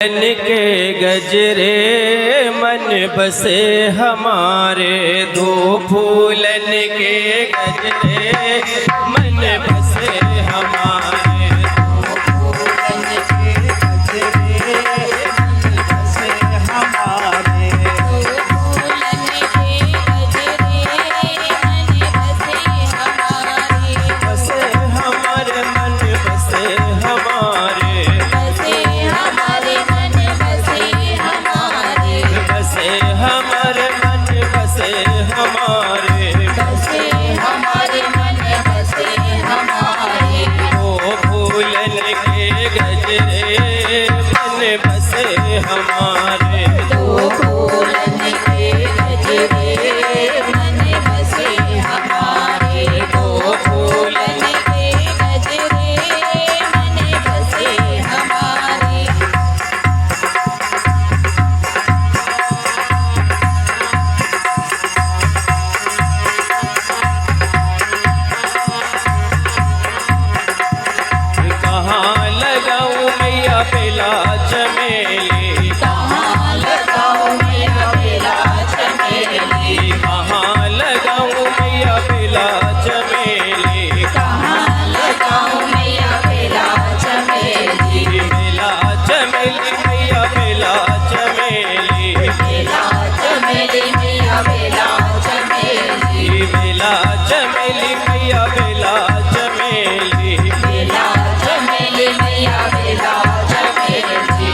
मन के गजरे मन बसे हमारे, दो फूलन के गजरे मन बसे हमारे, दो फूलन के गजरे मन बसे हमारे, दो फूलन के गजरे मन बसे हमारे, बसे हमारे मन बसे हमारे, बसे हमारे मन बसे हमारे, बसे हमारे मन बसे हमारे, बसे हमारे मन बसे हमारे, दो फूलन के गजरे मन बसे हमारे, दो फूलन के गजरे मन बसे हमारे, दो फूलन के गजरे मन बसे हमारे। कहाँ लगाऊं मैया बेला चमेली, कहाँ लगाऊं मैया बेला चमेली, कहाँ लगाऊं मैया बेला चमेली, कहाँ लगाऊं मैया बेला चमेली, बेला चमेली मैया बेला चमेली, बेला चमेली मैया बेला चमेली, बेला चमेली मैया बेला चमेली, बेला चमेली मैया बेला चमेली,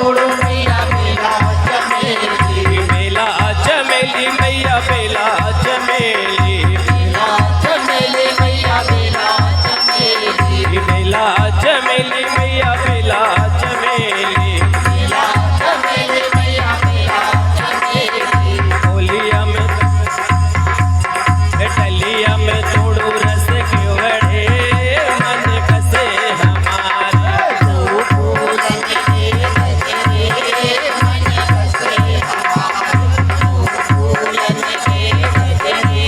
छोड़ो मैया बेला चमेली, बेला चमेली मैया बेला चमेली, बेला चमेली मैया बेला चमेली, बेला चमेली मैया बेला चमेली, बेला चमेली मैया बेला चमेली, होलिया में डलिया में तोड़ू रस क्यों बड़े मन बसे हमारे, तो फूलन के गजरे मन बसे हमारे, तो फूलन के गजरे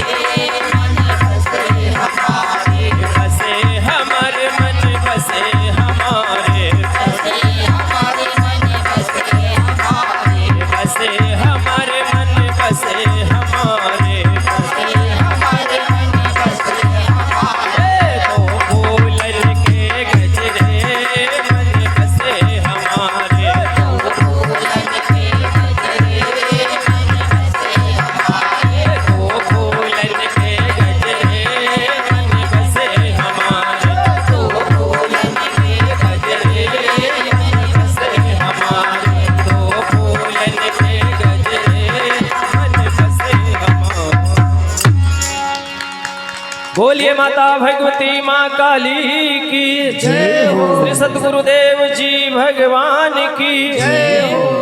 मन बसे हमारे, बसे हमारे मन बसे हमारे, बसे हमारे मन बसे हमारे, बसे हमारे मन बसे हमारे, बसे हमारे मन बसे हमारे, तो फूलन के गजरे मन बसे हमारे, तो फूलन के गजरे मन बसे हमारे, तो फूलन के गजरे मन बसे हमारे, तो फूलन के गजरे मन बसे हमारे, तो फूलन के गजरे मन बसे हमारे। बोलिए माता भगवती माँ काली की जय हो। श्री सतगुरुदेव जी भगवान की जय हो।